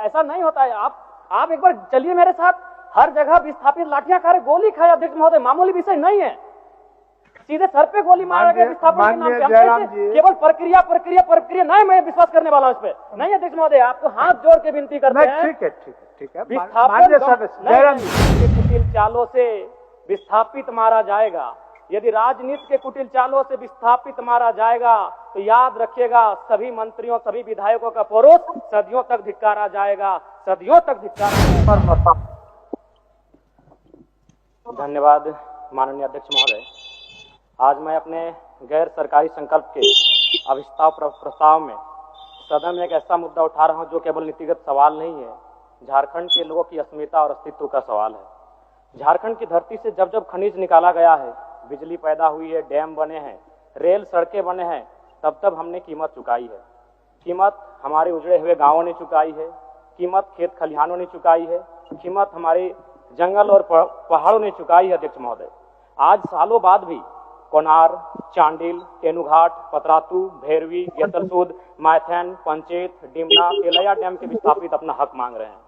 ऐसा नहीं होता है। आप एक बार चलिए मेरे साथ, हर जगह विस्थापित लाठियां खा रहे, गोली खाए अध्यक्ष महोदय, मामूली विषय नहीं है। सीधे सर पे गोली मारा गया विस्थापन के नाम पे। हम केवल प्रक्रिया प्रक्रिया प्रक्रिया नहीं, मैं विश्वास करने वाला हूं इस पे नहीं। अध्यक्ष महोदय, आपको हाथ जोड़ के विनती करते हैं, ठीक है विस्थापन के कुटिल चालों से विस्थापित मारा जाएगा। यदि राजनीति के कुटिल चालों से विस्थापित मारा जाएगा तो याद रखिएगा, सभी मंत्रियों सभी विधायकों का परोस सदियों तक धिक्कारा जाएगा, सदियों तक धिक्कारा। धन्यवाद माननीय अध्यक्ष महोदय। आज मैं अपने गैर सरकारी संकल्प के अभिस्ताव प्रस्ताव में सदन में एक ऐसा मुद्दा उठा रहा हूं जो केवल नीतिगत सवाल नहीं है, झारखंड के लोगों की अस्मिता और अस्तित्व का सवाल है। झारखंड की धरती से जब जब खनिज निकाला गया है, बिजली पैदा हुई है, डैम बने हैं, रेल सड़कें बने हैं, तब तब हमने कीमत चुकाई है। कीमत हमारे उजड़े हुए गांवों ने चुकाई है, कीमत खेत खलिहानों ने चुकाई है, कीमत हमारे जंगल और पहाड़ों ने चुकाई है। अध्यक्ष महोदय, आज सालों बाद भी कोनार, चांडिल, तेनुघाट, पतरातू, भैरवी, गेतलसूद, मायथन, पंचेत, डिमना, तेलैया डैम के विस्थापित अपना हक मांग रहे हैं।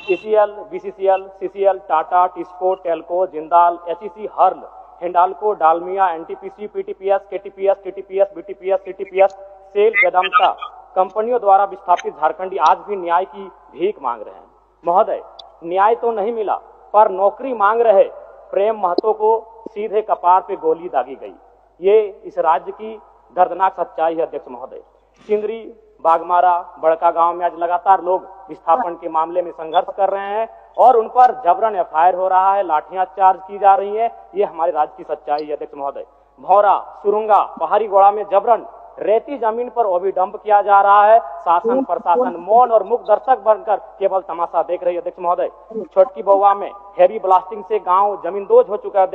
ECL, BCCL, CCL, Tata, TISCO, TELCO, Jindal, HEC, HURL, Hindalco, Dalmia, NTPC, PTPS, KTPS, TTPS, BTPS, CTPS, SAIL, Vedanta कंपनियों द्वारा विस्थापित झारखंडी आज भी न्याय की भीख मांग रहे हैं। महोदय, न्याय तो नहीं मिला पर नौकरी मांग रहे प्रेम महतो को सीधे कपार पे गोली दागी गई। ये इस राज्य की दर्दनाक सच्चाई है। अध्यक्ष महोदय, सिंदरी, बागमारा, बड़का गांव में आज लगातार लोग विस्थापन के मामले में संघर्ष कर रहे हैं और उन पर जबरन एफआईआर हो रहा है, लाठियां चार्ज की जा रही है। ये हमारे राज्य की सच्चाई है। अध्यक्ष महोदय, भौरा, सुरुंगा, पहाड़ी गोड़ा में जबरन रेती जमीन पर ओबी डंप किया जा रहा है। शासन प्रशासन मौन और मुख दर्शक बनकर केवल तमाशा देख रही है। अध्यक्ष महोदय, छोटकी बउआ में हेवी ब्लास्टिंग से गांव जमींदोज हो चुका है।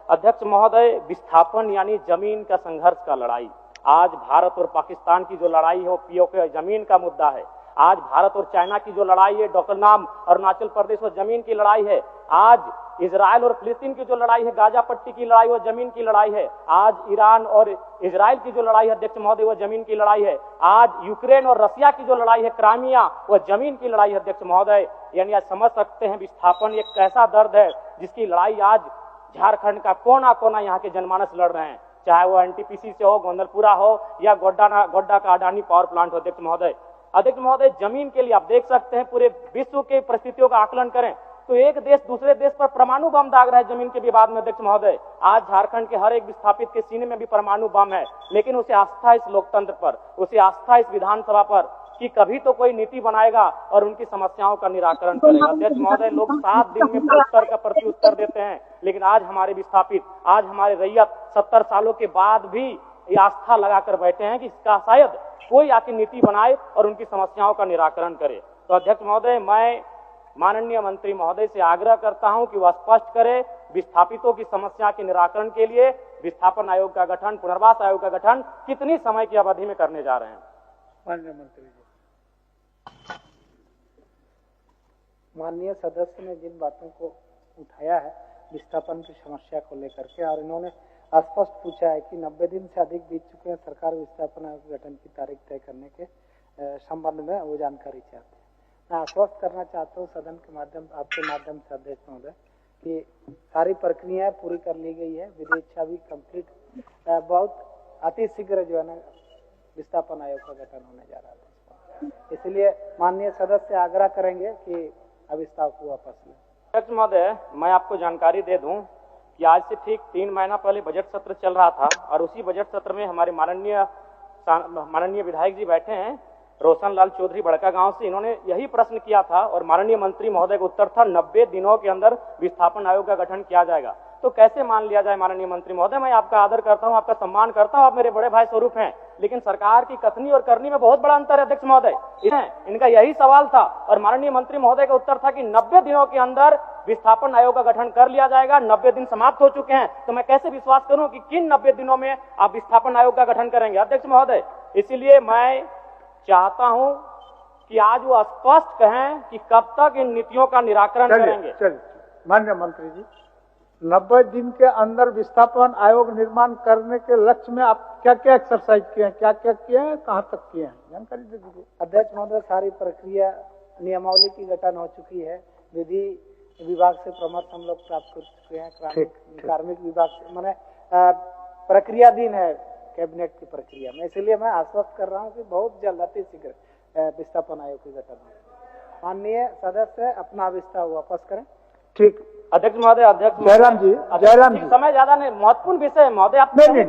अध्यक्ष महोदय, विस्थापन यानी जमीन का संघर्ष का लड़ाई। आज भारत और पाकिस्तान की जो लड़ाई है वो पीओके जमीन का मुद्दा है। आज भारत और चाइना की जो लड़ाई है, डोकलाम अरुणाचल प्रदेश और जमीन की लड़ाई है। आज इजराइल और फिलिस्तीन की जो लड़ाई है, गाजा पट्टी की लड़ाई, वो जमीन की लड़ाई है। आज ईरान और इजराइल की जो लड़ाई है अध्यक्ष महोदय, वो जमीन की लड़ाई है। आज यूक्रेन और रसिया की जो लड़ाई है, क्राइमिया, वो जमीन की लड़ाई है। अध्यक्ष महोदय, यानी आज समझ सकते हैं विस्थापन एक ऐसा दर्द है जिसकी लड़ाई आज झारखंड का कोना कोना यहाँ के जनमानस लड़ रहे हैं, चाहे वो एनटीपीसी से हो, गोंदलपुरा हो या गोड्डा का अडानी पावर प्लांट हो। अध्यक्ष महोदय, जमीन के लिए आप देख सकते हैं पूरे विश्व के परिस्थितियों का आकलन करें तो एक देश दूसरे देश पर परमाणु बम दाग रहा है जमीन के विवाद में। अध्यक्ष महोदय, आज झारखंड के हर एक विस्थापित के सीने में भी परमाणु बम है, लेकिन उसे आस्था इस लोकतंत्र पर, उसे आस्था इस विधानसभा पर कि कभी तो कोई नीति बनाएगा और उनकी समस्याओं का निराकरण करेगा। अध्यक्ष महोदय, लोग 7 दिन में प्रत्युत्तर का प्रत्युत्तर देते हैं, लेकिन आज हमारे विस्थापित, आज हमारे रैयत 70 सालों के बाद भी ये आस्था लगाकर बैठे हैं कि इसका शायद कोई आके नीति बनाए और उनकी समस्याओं का निराकरण करे। तो अध्यक्ष महोदय, मैं माननीय मंत्री महोदय से आग्रह करता हूं कि वह स्पष्ट करे विस्थापितों की समस्या के निराकरण के लिए विस्थापन आयोग का गठन, पुनर्वास आयोग का गठन कितनी समय की अवधि में करने जा रहे हैं। माननीय मंत्री जी। माननीय सदस्य ने जिन बातों को उठाया है विस्थापन की समस्या को लेकर के, और इन्होंने स्पष्ट पूछा है कि 90 दिन से अधिक बीत चुके हैं, सरकार विस्थापन आयोग गठन की तारीख तय करने के संबंध में वो जानकारी चाहते हैं। मैं आश्वस्त करना चाहता हूँ सदन के माध्यम, आपके माध्यम से अध्यक्ष महोदय, कि सारी प्रक्रियाएं पूरी कर ली गई है, विधि इच्छा भी कंप्लीट, बहुत अति शीघ्र जो है ना विस्थापन आयोग का गठन होने जा रहा है। इसलिए माननीय सदस्य आग्रह करेंगे कि अभिस्ताव को वापस लें। अध्यक्ष महोदय, मैं आपको जानकारी दे दूं कि आज से ठीक 3 महीना पहले बजट सत्र चल रहा था और उसी बजट सत्र में हमारे माननीय विधायक जी बैठे हैं, रोशन लाल चौधरी बड़का गांव से। इन्होंने यही प्रश्न किया था और माननीय मंत्री महोदय का उत्तर था 90 दिनों के अंदर विस्थापन आयोग का गठन किया जाएगा। तो कैसे मान लिया जाए माननीय मंत्री महोदय, मैं आपका आदर करता हूं, आपका सम्मान करता हूं, आप मेरे बड़े भाई स्वरूप हैं, लेकिन सरकार की कथनी और करनी में बहुत बड़ा अंतर है। अध्यक्ष महोदय, इनका यही सवाल था और माननीय मंत्री महोदय का उत्तर था कि 90 दिनों के अंदर विस्थापन आयोग का गठन कर लिया जाएगा। 90 दिन समाप्त हो चुके हैं, तो मैं कैसे विश्वास करूं कि किन 90 दिनों में आप विस्थापन आयोग का गठन करेंगे। अध्यक्ष महोदय, इसलिए मैं चाहता हूं कि आज वो स्पष्ट कहें कि कब तक इन नीतियों का निराकरण करेंगे। माननीय मंत्री जी, 90 दिन के अंदर विस्थापन आयोग निर्माण करने के लक्ष्य में आप क्या क्या एक्सरसाइज किए हैं, क्या क्या किए हैं, कहाँ तक किए हैं, जानकारी दे दीजिए। अध्यक्ष महोदय, सारी प्रक्रिया नियमावली की गठन हो चुकी है, विधि विभाग से परामर्श हम लोग प्राप्त कर चुके हैं, कार्मिक विभाग से, मैंने प्रक्रियाधीन है कैबिनेट की प्रक्रिया में। इसलिए मैं आश्वस्त कर रहा हूँ कि बहुत जल्द अति शीघ्र विस्थापन आयोग की गठन हो। माननीय सदस्य अपना विस्तार वापस करें। ठीक, अध्यक्ष महोदय। अध्यक्ष जयराम जी, समय ज्यादा नहीं, महत्वपूर्ण विषय है महोदय। आप नहीं,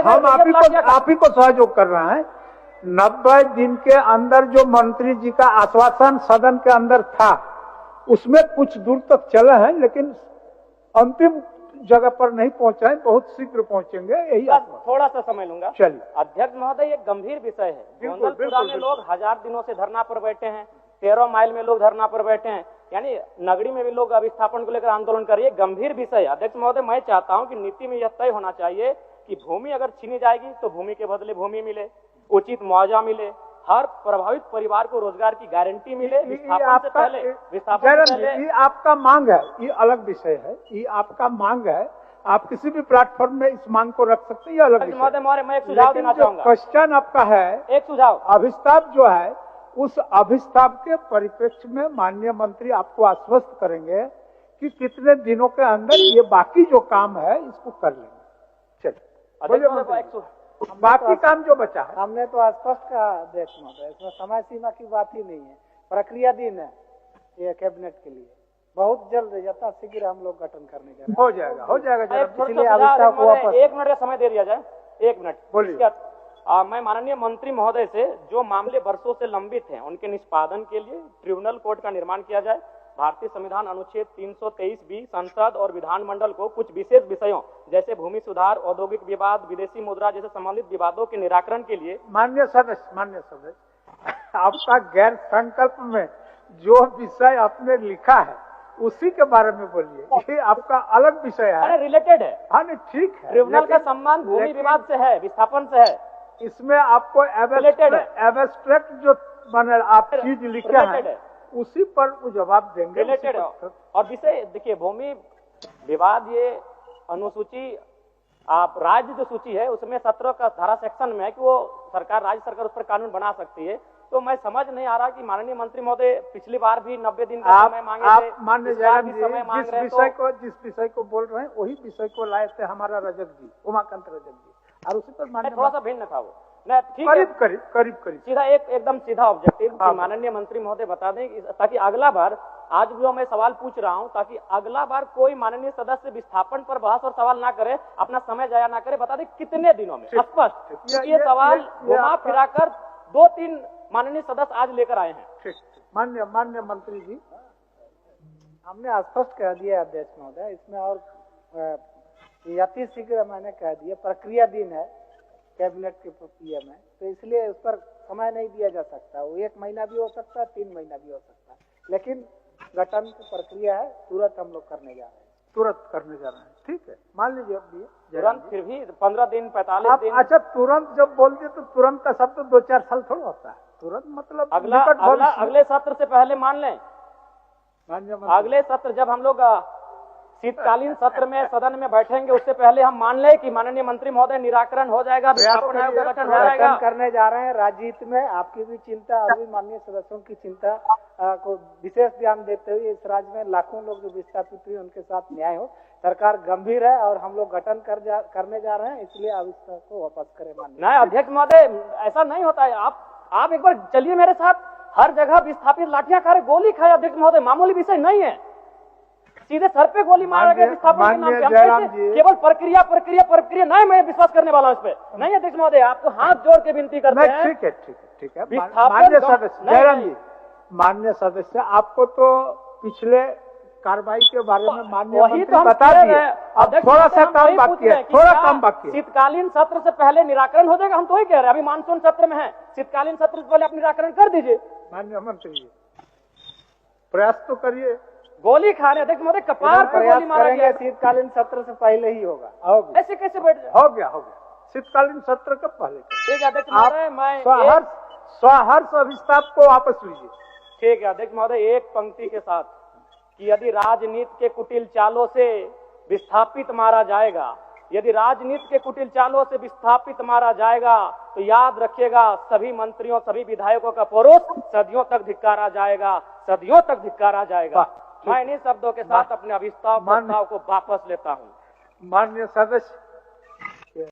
हम आप ही को सहयोग कर रहे हैं। 90 दिन के अंदर जो मंत्री जी का आश्वासन सदन के अंदर था, उसमें कुछ दूर तक चले हैं, लेकिन अंतिम जगह पर नहीं पहुंचा है, बहुत शीघ्र पहुंचेंगे, यही थोड़ा सा समय लूंगा। चलिए अध्यक्ष महोदय, ये गंभीर विषय है। गोंदलपुरा में लोग 1000 दिनों से धरना पर बैठे हैं, 13 माइल में लोग धरना पर बैठे हैं, यानी नगरी में भी लोग विस्थापन को लेकर आंदोलन कर रही है। गंभीर विषय है। अध्यक्ष महोदय, मैं चाहता हूं कि नीति में यह तय होना चाहिए कि भूमि अगर छीनी जाएगी तो भूमि के बदले भूमि मिले, उचित मुआवजा मिले, हर प्रभावित परिवार को रोजगार की गारंटी मिले। विस्थापन से पहले ये आपका मांग है, ये अलग विषय है, ये आपका मांग है। आप किसी भी प्लेटफॉर्म में इस मांग को रख सकते हैं, ये अलग विषय है। मैं एक सुझाव देना चाहूंगा। क्वेश्चन आपका है, एक सुझाव, अभिस्ताप जो है, उस अभिस्ताप के परिप्रेक्ष्य में माननीय मंत्री आपको आश्वस्त करेंगे कि कितने दिनों के अंदर ये बाकी जो काम है इसको कर लेंगे। चलिए, बाकी काम जो बचा है हमने तो स्पष्ट कहा अध्यक्ष महोदय, इसमें समय सीमा की बात ही नहीं है, प्रक्रियाधीन है ये कैबिनेट के लिए। बहुत जल्द यथा शीघ्र हम लोग गठन करने जा रहे हैं। हो जाएगा। इसलिए अभिस्ताप को वापस 1 मिनट का समय दे दिया जाए। 1 मिनट बोलिए। मैं माननीय मंत्री महोदय से जो मामले वर्षों से लंबित हैं उनके निष्पादन के लिए ट्रिब्यूनल कोर्ट का निर्माण किया जाए। भारतीय संविधान अनुच्छेद 323 संसद और विधानमंडल को कुछ विशेष विषयों जैसे भूमि सुधार, औद्योगिक विवाद, विदेशी मुद्रा जैसे संबंधित विवादों के निराकरण के लिए। माननीय सदस्य, आपका गैर संकल्प में जो विषय आपने लिखा है उसी के बारे में बोलिए। ये आपका अलग विषय है। अरे रिलेटेड है। हाँ नहीं, ठीक है। ट्रिब्यूनल का संबंध भूमि विवाद से है, विस्थापन से है। इसमें आपको एब्स्ट्रैक्ट जो बने आप चीज लिखे हैं उसी पर वो जवाब देंगे। रिलेटेड है। और विषय देखिए, भूमि विवाद ये अनुसूची आप राज्य जो सूची है उसमें 17 का धारा सेक्शन में है कि वो सरकार, राज्य सरकार उस पर कानून बना सकती है। तो मैं समझ नहीं आ रहा कि माननीय मंत्री महोदय पिछली बार भी 90 दिन का समय मांगे थे। माननीय जयराम जी, जिस विषय को बोल रहे हैं वही विषय को लाए थे हमारा रजक जी, उमाकांत रजक जी, और उसी पर थोड़ा सा भिन्न था वो। ठीक है, करीब सीधा एकदम सीधा ऑब्जेक्टिव माननीय मंत्री महोदय बता दें, ताकि अगला बार, आज जो मैं सवाल पूछ रहा हूं, ताकि अगला बार कोई माननीय सदस्य विस्थापन पर बहस और सवाल ना करे, अपना समय जाया ना करे। बता दें कितने दिनों में स्पष्ट। ये सवाल घुमा फिराकर 2-3 माननीय सदस्य आज लेकर आए हैं। माननीय मंत्री जी, हमने स्पष्ट कह दिया अध्यक्ष महोदय, इसमें और यथि शीघ्र मैंने कह दिया, प्रक्रियाधीन है कैबिनेट की प्रक्रिया में, तो इसलिए उस पर समय नहीं दिया जा सकता। वो 1 महीना भी हो सकता है, 3 महीना भी हो सकता है, लेकिन गठन की प्रक्रिया है, तुरंत हम लोग करने जा रहे हैं। ठीक है, मान लीजिए तुरंत, फिर भी 15 दिन 45 दिन। अच्छा, तुरंत जब बोलते तो तुरंत का शब्द 2-4 साल थोड़ा होता है। तुरंत मतलब अगले सत्र से पहले मान लें। अगले सत्र जब हम लोग शीतकालीन सत्र में सदन में बैठेंगे, उससे पहले हम मान लें कि माननीय मंत्री महोदय निराकरण हो जाएगा, विस्थापन आयोग का गठन हो जाएगा। करने जा रहे हैं राजनीति में। आपकी भी चिंता और भी माननीय सदस्यों की चिंता को विशेष ध्यान देते हुए इस राज्य में लाखों लोग जो विस्थापित हुए उनके साथ न्याय हो। सरकार गंभीर है और हम लोग गठन करने जा रहे हैं, इसलिए अविश्वास को वापस करें। नहीं अध्यक्ष महोदय, ऐसा नहीं होता है। आप एक बार चलिए मेरे साथ। हर जगह विस्थापित लाठियां खा रहे, गोली खाए अध्यक्ष महोदय, मामूली विषय नहीं है। सीधे सर पे गोली मारा गया विस्थापन के नाम पे। केवल प्रक्रिया नहीं, मैं विश्वास करने वाला हूं इस पे। नहीं अध्यक्ष महोदय, आपको हाथ जोड़ के विनती करते हैं। ठीक है। माननीय सदस्य जयराम जी, माननीय सदस्य, आपको तो पिछले कार्रवाई के बारे में माननीय मंत्री बता दिए। अब थोड़ा सा काम बाकी है, शीतकालीन सत्र से पहले निराकरण हो जाएगा। हम तो ही कह रहे हैं, अभी मानसून सत्र में है, शीतकालीन सत्र से पहले आप निराकरण कर दीजिए। माननीय मंत्री जी, प्रयास तो करिए। गोली खाने अध्यक्ष महोदय, कपार पर गोली मारा गया। शीतकालीन सत्र से पहले ही होगा। ऐसे कैसे बैठ जाए? हो गया। शीतकालीन सत्र के पहले। ठीक है अध्यक्ष महोदय, मैं सहर्ष अभिस्ताप को वापस लीजिए। ठीक है अध्यक्ष महोदय, एक पंक्ति के साथ कि यदि राजनीति के कुटिल चालों से विस्थापित मारा जाएगा यदि राजनीति के कुटिल चालों से विस्थापित मारा जाएगा तो याद रखिएगा सभी मंत्रियों सभी विधायकों का परोस सदियों तक धिक्कारा जाएगा, सदियों तक धिक्कारा जाएगा। मैं इन्हीं शब्दों के साथ अपने अभिस्ताव प्रस्ताव को वापस लेता हूँ। माननीय सदस्य